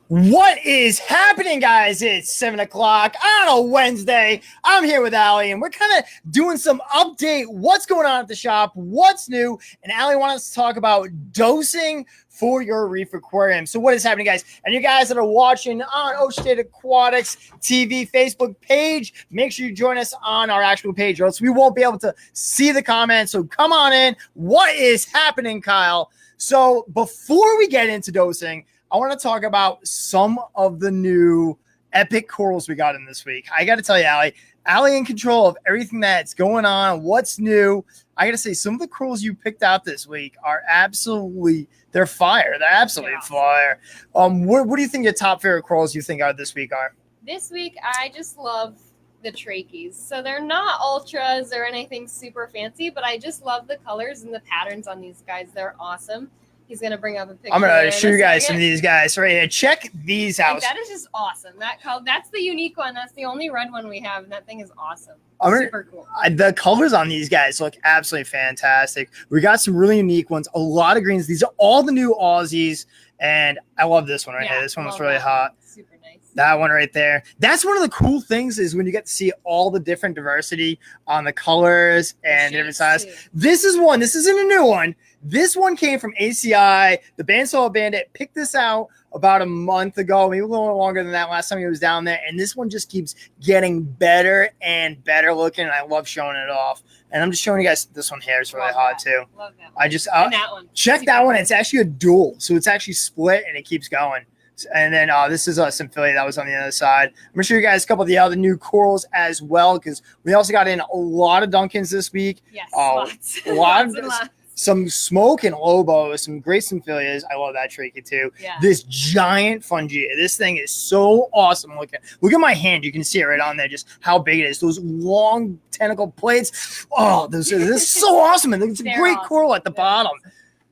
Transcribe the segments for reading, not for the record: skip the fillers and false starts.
What is happening, guys? It's 7 o'clock on a Wednesday. I'm here with Allie, and we're kind of doing some update. What's going on at the shop? What's new? And Allie wanted us to talk about dosing for your reef aquarium. So what is happening, guys? And you guys that are watching on State Aquatics TV Facebook page, make sure you join us on our actual page, or else we won't be able to see the comments. So come on in. What is happening, Kyle? So before we get into dosing, I want to talk about some of the new epic corals we got in this week. I got to tell you, Allie in control of everything that's going on, what's new. I got to say, some of the corals you picked out this week are they're fire. They're absolutely fire. What do you think your top favorite corals you think are this week are? This week, I just love the trachees. So they're not ultras or anything super fancy, but I just love the colors and the patterns on these guys. They're awesome. He's going to bring up a picture. I'm going to show you guys some of these guys right here. Check these out. That is just awesome. That's the unique one. That's the only red one we have, and that thing is awesome. Super cool. The colors on these guys look absolutely fantastic. We got some really unique ones. A lot of greens. These are all the new Aussies, and I love this one right here. This one was really hot. Super nice. That one right there. That's one of the cool things is when you get to see all the different diversity on the colors and different sizes. This is one. This isn't a new one. This one came from ACI. The Bandsaw Bandit picked this out about a month ago, maybe a little longer than that last time he was down there. And this one just keeps getting better and better looking. And I love showing it off. And I'm just showing you guys this one here is really hot too. Love that one. I just and that one. Check that one. It's actually a dual. So it's actually split and it keeps going. And then this is Symphilia that was on the other side. I'm going to show you guys a couple of the other new corals as well, because we also got in a lot of Duncans this week. Yes, lots. Lots. Some smoke and Lobos, some great Symphilias. I love that trachea too. Yeah. This giant fungi. This thing is so awesome looking. Look at my hand. You can see it right on there, just how big it is. Those long tentacle plates. Oh, this is so awesome. And it's a great coral at the bottom. Awesome.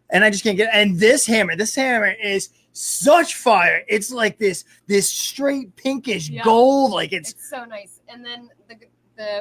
And I just can't get it. And this hammer is such fire. It's like this straight pinkish gold. Like it's so nice. And then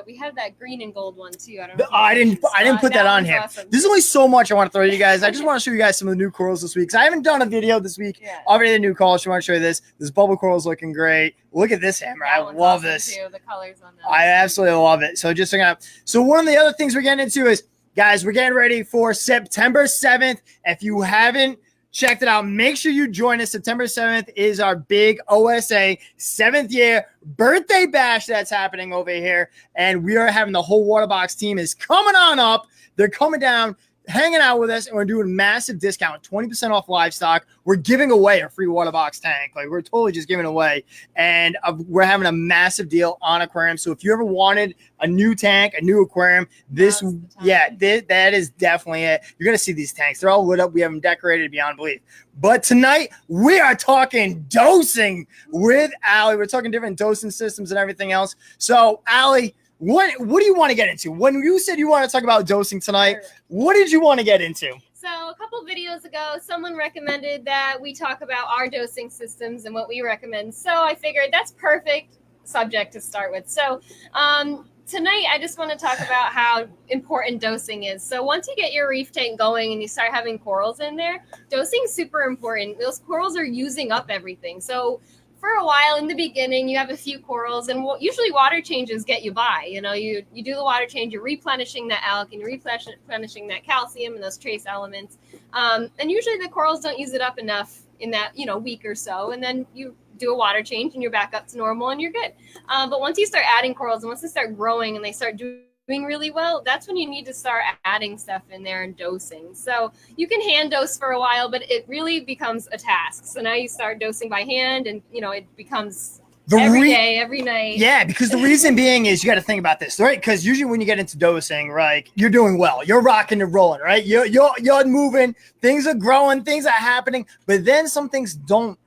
we had that green and gold one too. I didn't put that on here. Awesome. There's only so much I want to throw you guys. I just want to show you guys some of the new corals this week. I haven't done a video this week. Already the new corals. I want to show you this. This bubble coral is looking great. Look at this hammer. I love this. Too. The colors on that. I absolutely love it. So one of the other things we're getting into is, guys, we're getting ready for September 7th. If you haven't checked it out, make sure you join us. September 7th is our big OSA 7th year birthday bash that's happening over here. And we are having the whole Waterbox team is coming on up. They're coming down, hanging out with us, and we're doing massive discount, 20% off livestock. We're giving away a free Waterbox tank. Like, we're totally just giving away. And we're having a massive deal on aquarium. So if you ever wanted a new tank, a new aquarium, that is definitely it. You're going to see these tanks. They're all lit up. We have them decorated beyond belief. But tonight, we are talking dosing with Allie. We're talking different dosing systems and everything else. So, Allie, what do you want to get into? When you said you want to talk about dosing tonight, what did you want to get into? So a couple videos ago, someone recommended that we talk about our dosing systems and what we recommend. So I figured that's perfect subject to start with. So tonight, I just want to talk about how important dosing is. So once you get your reef tank going and you start having corals in there, dosing is super important. Those corals are using up everything. So for a while in the beginning, you have a few corals, and usually water changes get you by. You know, you do the water change, you're replenishing that alk, and you're replenishing that calcium and those trace elements. And usually the corals don't use it up enough in that, week or so. And then you do a water change and you're back up to normal and you're good. But once you start adding corals and once they start growing and they start doing really well, that's when you need to start adding stuff in there and dosing. So you can hand dose for a while, but it really becomes a task. So now you start dosing by hand, and it becomes every day, every night. Yeah, because the reason being is you got to think about this, right? Because usually when you get into dosing, right, you're doing well, you're rocking and rolling, right? You're moving, things are growing, things are happening, but then some things don't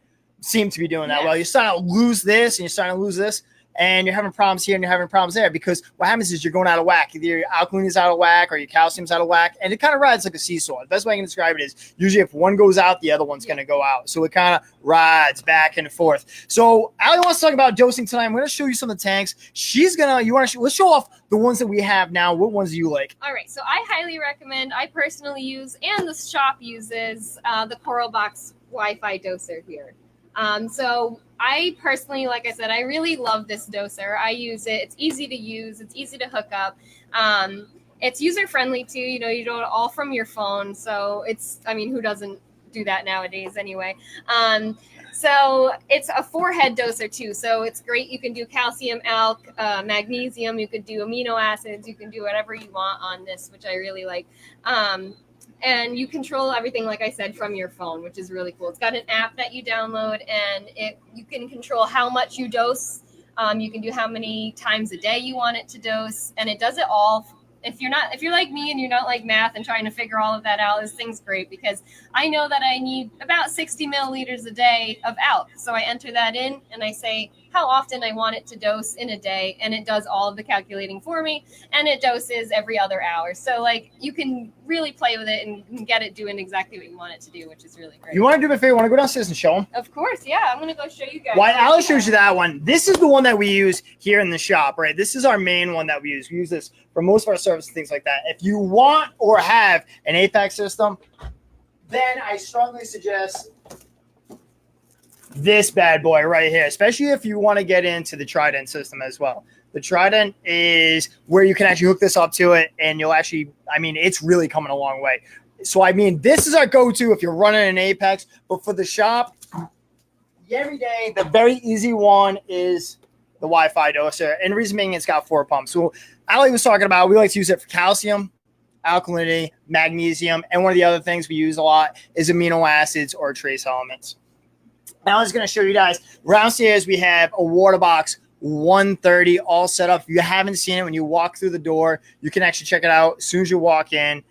seem to be doing that well. You're starting to lose this, and you're starting to lose this. And you're having problems here and you're having problems there, because what happens is you're going out of whack. Either your alkaline is out of whack or your calcium's out of whack. And it kind of rides like a seesaw. The best way I can describe it is usually if one goes out, the other one's going to go out. So it kind of rides back and forth. So Allie wants to talk about dosing tonight. I'm going to show you some of the tanks. Let's show off the ones that we have now. What ones do you like? All right. So I highly recommend, I personally use, and the shop uses, the Coral Box Wi-Fi doser here. So I personally, like I said, I really love this doser. I use it. It's easy to use. It's easy to hook up. It's user friendly too. You know, you do it all from your phone. So it's, I mean, who doesn't do that nowadays anyway? So it's a 4-head doser too. So it's great. You can do calcium, alk, magnesium. You could do amino acids. You can do whatever you want on this, which I really like. And you control everything, like I said, from your phone, which is really cool. It's got an app that you download, and you can control how much you dose. You can do how many times a day you want it to dose, and it does it all. If you're like me and you don't like math and trying to figure all of that out, this thing's great because I know that I need about 60 milliliters a day of alk. So I enter that in and I say how often I want it to dose in a day, and it does all of the calculating for me, and it doses every other hour. So like you can really play with it and get it doing exactly what you want it to do, which is really great. You want to do me a favor? Want to go downstairs and show them? Of course, yeah. I'm gonna go show you guys. Why Alex shows you that one. This is the one that we use here in the shop, right? This is our main one that we use. We use this for most of our services, things like that. If you want or have an Apex system, then I strongly suggest this bad boy right here, especially if you want to get into the Trident system as well. The Trident is where you can actually hook this up to it, and you'll actually, I mean, it's really coming a long way. So, I mean, this is our go-to if you're running an Apex, but for the shop, every day, the very easy one is the Wi-Fi doser, and the reason being it's got 4 pumps. So, Ali was talking about, we like to use it for calcium, alkalinity, magnesium, and one of the other things we use a lot is amino acids or trace elements. Now I was going to show you guys, downstairs we have a water box 130 all set up. If you haven't seen it, when you walk through the door, you can actually check it out as soon as you walk in.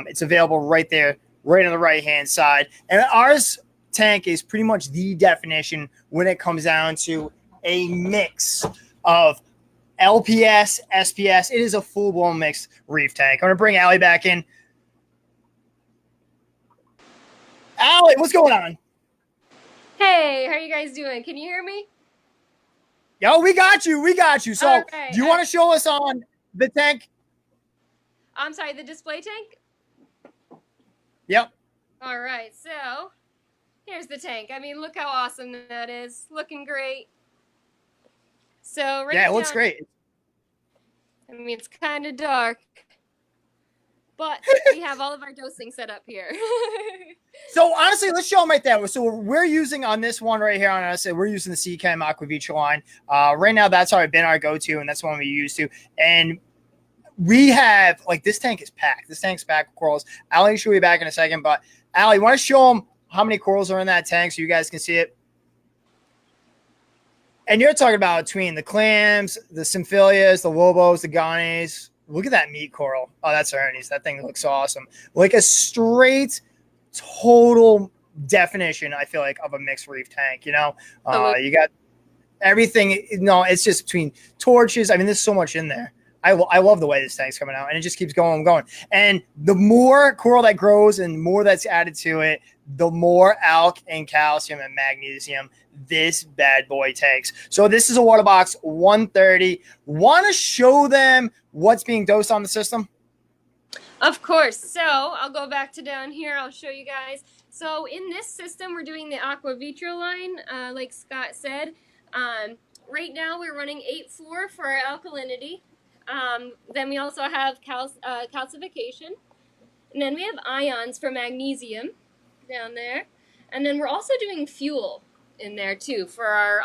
It's available right there, right on the right-hand side. And ours tank is pretty much the definition when it comes down to a mix of LPS, SPS. It is a full-blown mixed reef tank. I'm going to bring Allie back in. Allie, what's going on? Hey, how are you guys doing? Can you hear me? Yo, we got you. We got you. So, Okay. Do you want to show us on the tank? I'm sorry, the display tank? Yep. All right, so here's the tank. I mean, look how awesome that is. Looking great. So Yeah, it looks great. I mean, it's kind of dark, but we have all of our dosing set up here. So honestly, let's show them right there. So we're using on this one right here on us, we're using the Seachem Aquavitra line. Right now, that's been our go-to, and that's the one we use to. And we have, like, this tank is packed. This tank's packed with corals. Allie should be back in a second, but Allie, want to show them how many corals are in that tank so you guys can see it? And you're talking about between the clams, the symphilias, the lobos, the gonads. Look at that meat coral. Oh, that's Ernie's. That thing looks awesome. Like a straight, total definition, I feel like, of a mixed reef tank. You know, you got everything. No, it's just between torches. I mean, there's so much in there. I love the way this tank's coming out, and it just keeps going and going. And the more coral that grows and more that's added to it, the more alk and calcium and magnesium this bad boy takes. So this is a water box 130. Want to show them what's being dosed on the system? Of course. So I'll go back to down here. I'll show you guys. So in this system, we're doing the Aquavitra line, like Scott said. Right now, we're running 8.4 for our alkalinity. Then we also have calcification. And then we have ions for magnesium down there. And then we're also doing fuel in there too for our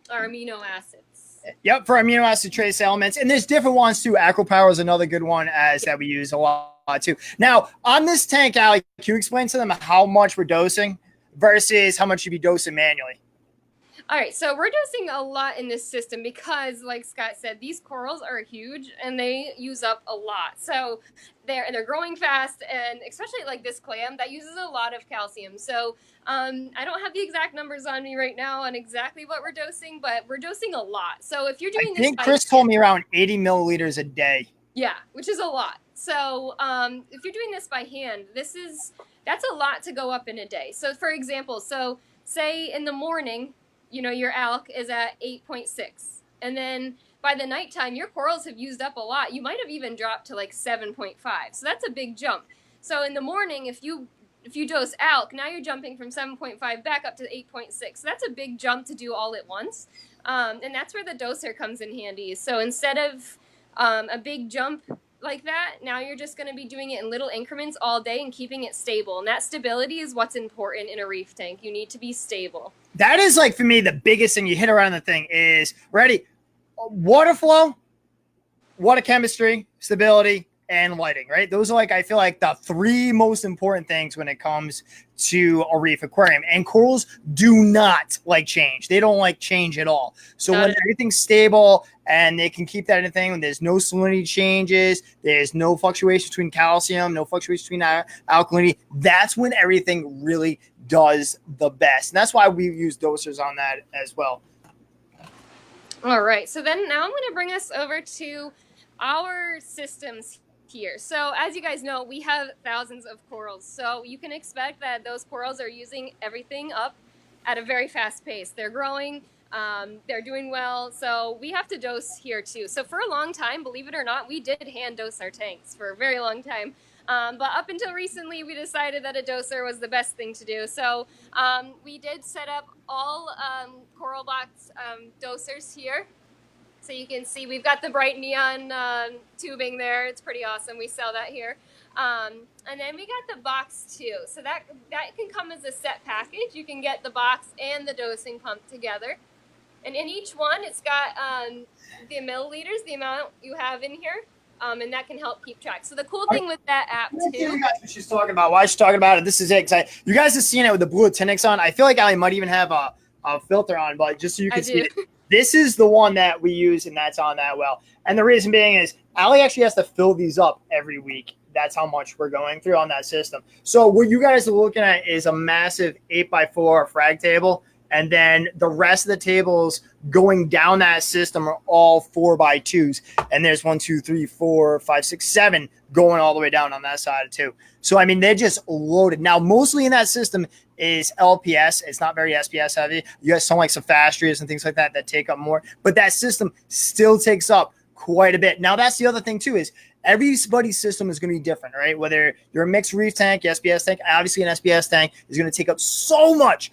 amino acids. Yep, for amino acid trace elements. And there's different ones too. AquaPower is another good one that we use a lot too. Now, on this tank, Allie, can you explain to them how much we're dosing versus how much you'd be dosing manually? All right, so we're dosing a lot in this system because, like Scott said, these corals are huge and they use up a lot. So they're growing fast, and especially like this clam that uses a lot of calcium. So I don't have the exact numbers on me right now on exactly what we're dosing, but we're dosing a lot. So if you're doing this, I think Chris told me around 80 milliliters a day. Yeah, which is a lot. So if you're doing this by hand, that's a lot to go up in a day. So for example, say in the morning, you know, your alk is at 8.6. And then by the nighttime, your corals have used up a lot. You might have even dropped to like 7.5. So that's a big jump. So in the morning, if you if you dose alk, now you're jumping from 7.5 back up to 8.6. So that's a big jump to do all at once. And that's where the doser comes in handy. So instead of a big jump like that, now you're just going to be doing it in little increments all day and keeping it stable. And that stability is what's important in a reef tank. You need to be stable. That is, like, for me, the biggest thing you hit around the thing is, ready, water flow, water chemistry, stability, and lighting, right? Those are, like, I feel like the three most important things when it comes to a reef aquarium. And corals do not like change. They don't like change at all. So when everything's stable and they can keep that in a thing, when there's no salinity changes, there's no fluctuation between calcium, no fluctuation between alkalinity, that's when everything really does the best. And that's why we use dosers on that as well. All right. So then now I'm going to bring us over to our systems here. So as you guys know, we have thousands of corals. So you can expect that those corals are using everything up at a very fast pace. They're growing, they're doing well. So we have to dose here too. So for a long time, believe it or not, we did hand dose our tanks for a very long time. But up until recently, we decided that a doser was the best thing to do. So we did set up all coral box dosers here. So you can see we've got the bright neon tubing there. It's pretty awesome. We sell that here. And then we got the box too. So that can come as a set package. You can get the box and the dosing pump together. And in each one, it's got the milliliters, the amount you have in here. And that can help keep track. So the cool thing with that app too. You guys what she's talking about. Why she's talking about it. This is it. You guys have seen it with the blue Actinics on. I feel like Ali might even have a filter on, but just so you can see it. This is the one that we use, and that's on that well. And the reason being is Ali actually has to fill these up every week. That's how much we're going through on that system. So what you guys are looking at is a massive 8x4 frag table. And then the rest of the tables going down that system are all 4x2s. And there's 1, 2, 3, 4, 5, 6, 7 going all the way down on that side too. So, I mean, they're just loaded. Now, mostly in that system is LPS. It's not very SPS heavy. You guys some like some Fastrias and things like that that take up more. But that system still takes up quite a bit. Now, that's the other thing too is everybody's system is going to be different, right? Whether you're a mixed reef tank, SPS tank, obviously an SPS tank is going to take up so much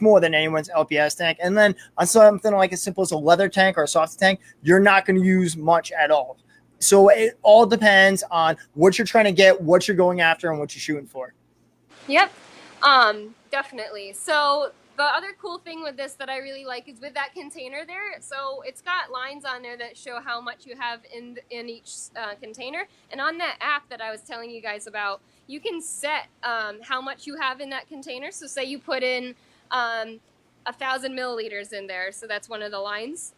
more than anyone's LPS tank. And then on something like as simple as a leather tank or a soft tank, you're not going to use much at all. So it all depends on what you're trying to get, what you're going after, and what you're shooting for. Yep, definitely. So the other cool thing with this that I really like is with that container there. So it's got lines on there that show how much you have in each container. And on that app that I was telling you guys about, you can set how much you have in that container. So say you put in 1,000 milliliters in there. So that's one of the lines.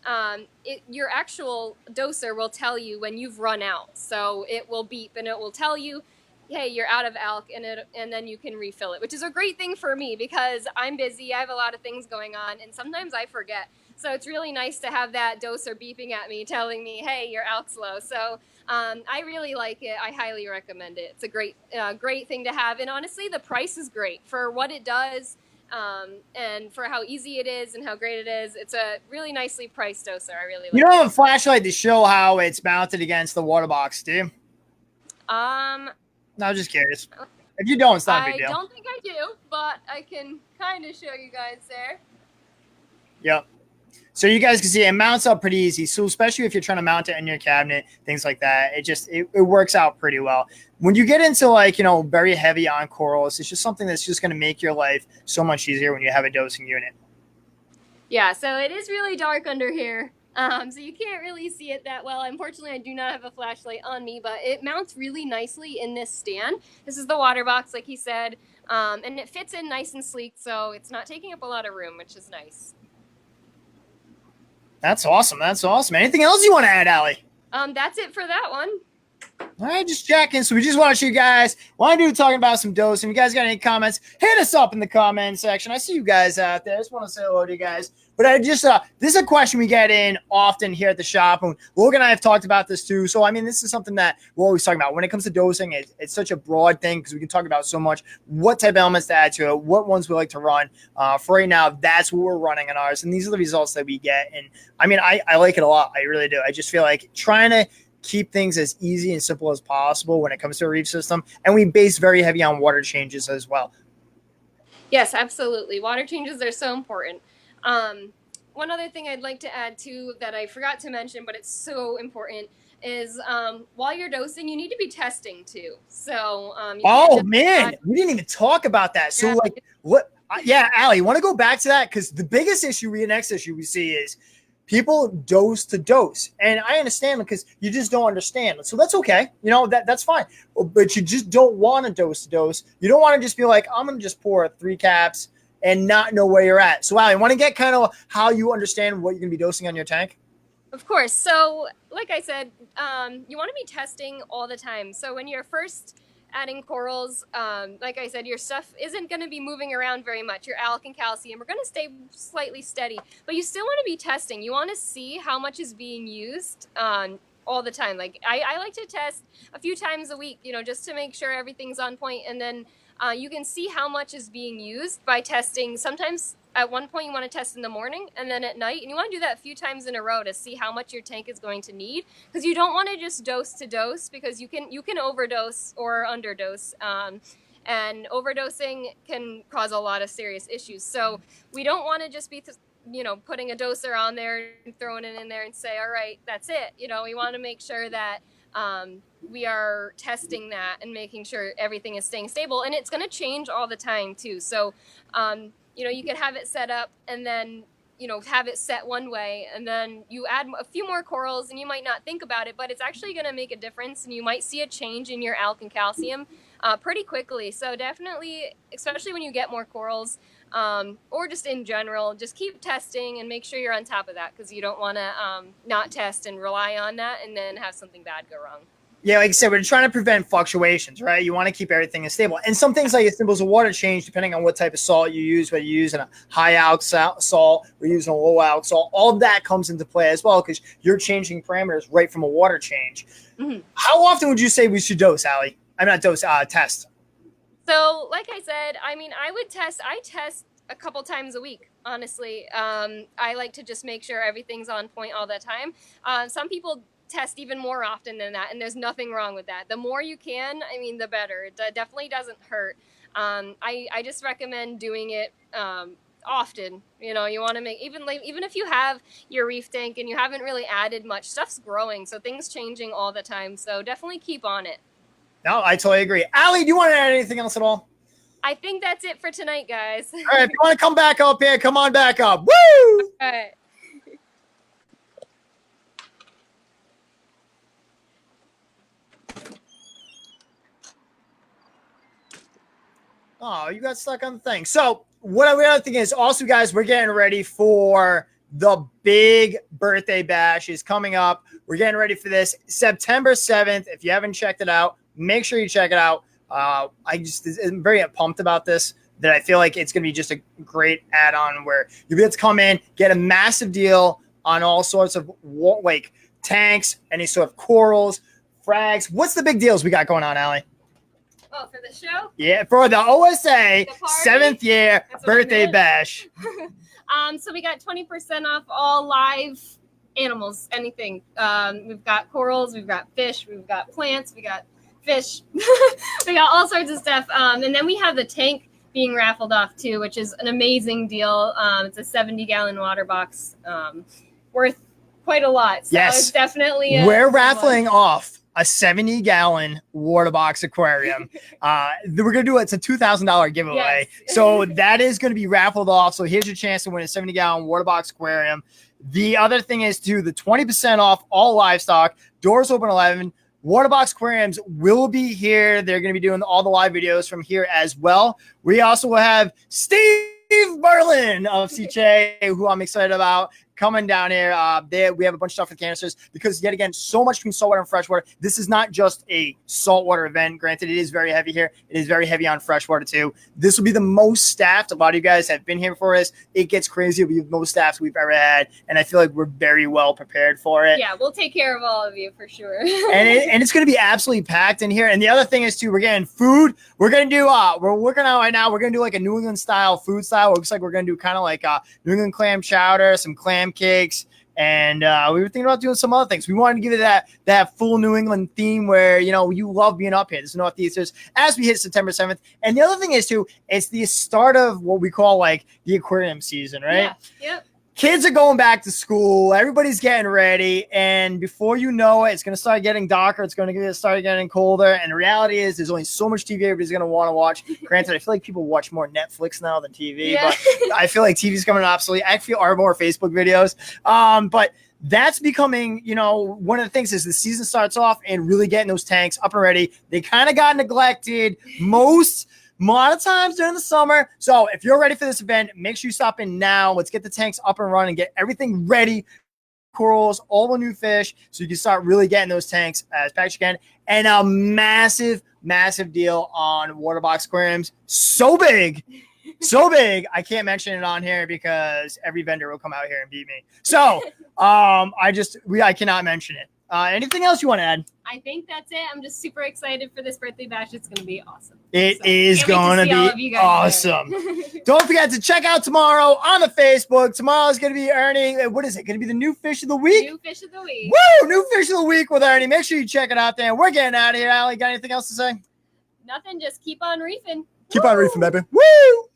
Your actual doser will tell you when you've run out. So it will beep and it will tell you, hey, you're out of alk, and then you can refill it, which is a great thing for me because I'm busy. I have a lot of things going on, and sometimes I forget. So it's really nice to have that doser beeping at me, telling me, hey, your alk's low. So I really like it. I highly recommend it. It's a great thing to have. And honestly, the price is great for what it does and for how easy it is and how great it is. It's a really nicely priced doser. I really like it. You don't have a flashlight to show how it's mounted against the water box, do you? No, I'm just curious. If you don't, it's not a big deal. I don't think I do, but I can kind of show you guys there. Yep. So you guys can see it mounts up pretty easy. So especially if you're trying to mount it in your cabinet, things like that, it works out pretty well. When you get into like, very heavy on corals, it's just something that's just going to make your life so much easier when you have a dosing unit. Yeah, so it is really dark under here. So you can't really see it that well. Unfortunately, I do not have a flashlight on me, but it mounts really nicely in this stand. This is the water box, like he said, and it fits in nice and sleek, so it's not taking up a lot of room, which is nice. That's awesome. That's awesome. Anything else you want to add, Ali? That's it for that one. All right, just checking. So we just want to show you guys, want to do talking about some dosing. If you guys got any comments, hit us up in the comment section. I see you guys out there. I just want to say hello to you guys. But I just, this is a question we get in often here at the shop. And Logan and I have talked about this too. So, I mean, this is something that we're always talking about. When it comes to dosing, it's such a broad thing because we can talk about so much. What type of elements to add to it, what ones we like to run. For right now, that's what we're running on ours. And these are the results that we get. And, I mean, I like it a lot. I really do. I just feel like trying to keep things as easy and simple as possible when it comes to a reef system. And we base very heavy on water changes as well. Yes, absolutely. Water changes are so important. One other thing I'd like to add too that I forgot to mention, but it's so important, is while you're dosing, you need to be testing too. So oh man, we didn't even talk about that. So like what? Yeah, Allie, you want to go back to that? Because the biggest issue, the next issue we see is people dose to dose. And I understand because you just don't understand. So that's okay. You know, that's fine. But you just don't want to dose to dose. You don't want to just be like, I'm going to just pour 3 caps and not know where you're at. So Allie, want to get kind of how you understand what you're going to be dosing on your tank? Of course. So like I said, you want to be testing all the time. So when you're first adding corals, like I said, your stuff isn't going to be moving around very much. Your alk and calcium are going to stay slightly steady, but you still want to be testing. You want to see how much is being used all the time. Like I like to test a few times a week, you know, just to make sure everything's on point. And then you can see how much is being used by testing. Sometimes at one point you want to test in the morning and then at night, and you want to do that a few times in a row to see how much your tank is going to need, because you don't want to just dose to dose, because you can overdose or underdose, and overdosing can cause a lot of serious issues. So we don't want to just be putting a doser on there and throwing it in there and say, all right, that's it. You know, we want to make sure that we are testing that and making sure everything is staying stable, and it's going to change all the time too. So you could have it set up and then, have it set one way, and then you add a few more corals and you might not think about it, but it's actually going to make a difference, and you might see a change in your alk and calcium pretty quickly. So definitely, especially when you get more corals, or just in general, just keep testing and make sure you're on top of that, because you don't want to not test and rely on that and then have something bad go wrong. Yeah, like I said, we're trying to prevent fluctuations, right? You want to keep everything as stable. And some things like as simple as a water change, depending on what type of salt you use, whether you're using a high alk salt or using a low alk salt, all of that comes into play as well, because you're changing parameters right from a water change. Mm-hmm. How often would you say we should dose, Allie? I'm not dose, test. So like I said, I test a couple times a week, honestly. I like to just make sure everything's on point all the time. Some people test even more often than that, and there's nothing wrong with that. The more you can, the better. It definitely doesn't hurt. I just recommend doing it often. You want to make, even if you have your reef tank and you haven't really added much, stuff's growing, so things changing all the time. So definitely keep on it. No, I totally agree. Allie, do you want to add anything else at all? I think that's it for tonight, guys. All right, if you want to come back up here, come on back up. Woo! All right. Oh, you got stuck on the thing. So what the other thing is also, guys, we're getting ready for the big birthday bash is coming up. We're getting ready for this September 7th. If you haven't checked it out, make sure you check it out. I'm very pumped about this, that I feel like it's going to be just a great add-on where you'll be able to come in, get a massive deal on all sorts of like tanks, any sort of corals, frags. What's the big deals we got going on, Allie? Oh, for the show? Yeah, for the OSA 7th year birthday bash. So we got 20% off all live animals, anything. We've got corals, we've got fish, we've got plants, we got fish. We got all sorts of stuff. And then we have the tank being raffled off too, which is an amazing deal. It's a 70-gallon water box, worth quite a lot. So yes, it's definitely we're raffling off a 70-gallon water box aquarium. We're gonna do it's a $2,000 giveaway. Yes. So that is going to be raffled off. So here's your chance to win a 70-gallon water box aquarium. The other thing is too, the 20% off all livestock. Doors open 11. Waterbox Aquariums will be here. They're going to be doing all the live videos from here as well. We also will have Steve Berlin of CJ, who I'm excited about, coming down here. We have a bunch of stuff for canisters because, yet again, so much between saltwater and freshwater. This is not just a saltwater event. Granted, it is very heavy here. It is very heavy on freshwater too. This will be the most staffed. A lot of you guys have been here for us. It gets crazy. It'll be the most staffed we've ever had, and I feel like we're very well prepared for it. Yeah, we'll take care of all of you for sure. and it's going to be absolutely packed in here. And the other thing is too, we're getting food. We're going to do. We're working on right now. We're going to do like a New England style food style. It looks like we're going to do kind of like New England clam chowder, some clam cakes. And we were thinking about doing some other things. We wanted to give it that full New England theme where, you know, you love being up here. There's Northeasters as we hit September 7th. And the other thing is, too, it's the start of what we call, like, the aquarium season, right? Yeah. Yep. Kids are going back to school. Everybody's getting ready. And before you know it, it's going to start getting darker. It's going to start getting colder. And the reality is there's only so much TV everybody's going to want to watch. Granted, I feel like people watch more Netflix now than TV. Yeah. But I feel like TV's coming obsolete. I feel are more Facebook videos. But that's becoming, you know, one of the things is the season starts off and really getting those tanks up and ready. They kind of got neglected a lot of times during the summer. So if you're ready for this event, make sure you stop in now. Let's get the tanks up and running, get everything ready. Corals, all the new fish, so you can start really getting those tanks as packed as you can. And a massive, massive deal on Waterbox aquariums. So big, I can't mention it on here because every vendor will come out here and beat me. So I cannot mention it. Anything else you want to add? I think that's it. I'm just super excited for this birthday bash. It's going to be awesome. It is going to be awesome. Don't forget to check out tomorrow on the Facebook. Tomorrow is going to be Ernie. What is it? Going to be the new fish of the week? New fish of the week. Woo! New fish of the week with Ernie. Make sure you check it out there. We're getting out of here. Allie, got anything else to say? Nothing. Just keep on reefing. Keep on reefing, baby. Woo!